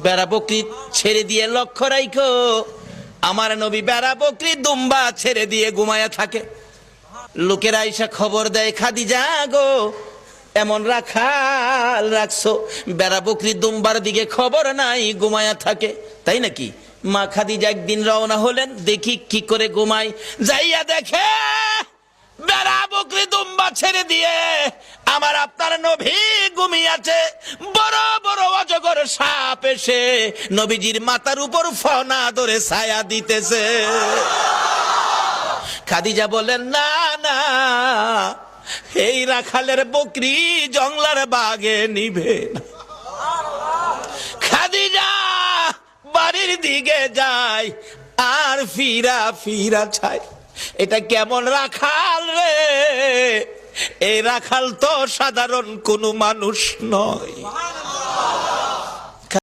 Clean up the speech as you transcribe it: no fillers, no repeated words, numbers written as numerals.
বেড়া বকরি ছেড়ে দিয়ে লক্ষ্য রাখো, আমার নবী বেড়া বকরি দুম্বা ছেড়ে দিয়ে ঘুমায়া থাকে। লোকেরা এসে খবর দেয়, খাদিজা গো, এমন রাখাল রাখছো, বেড়া বকরি দুম্বার দিকে খবর নাই, ঘুমায়া থাকে। তাই নাকি? মা খাদিজা একদিন রওনা হলেন, দেখি কি করে ঘুমাই। যাইয়া দেখে বেড়া বকরি দুম্বা ছেড়ে দিয়ে আমার আপনার নবী ঘুমিয়েছে। বড় বড় অজগর সাপ এসে নবীজির মাথার উপর ফনা ধরে ছায়া দিতেছে। খাদিজা বলেন, না না, এই রাখালের বকরি জংলার বাগে নিবে না। খাদিজা বাড়ির দিকে যায় আর ফিরা ফিরা চায়, এটা কেমন রাখাল রে? এই রাখাল তো সাধারণ কোনো মানুষ নয়।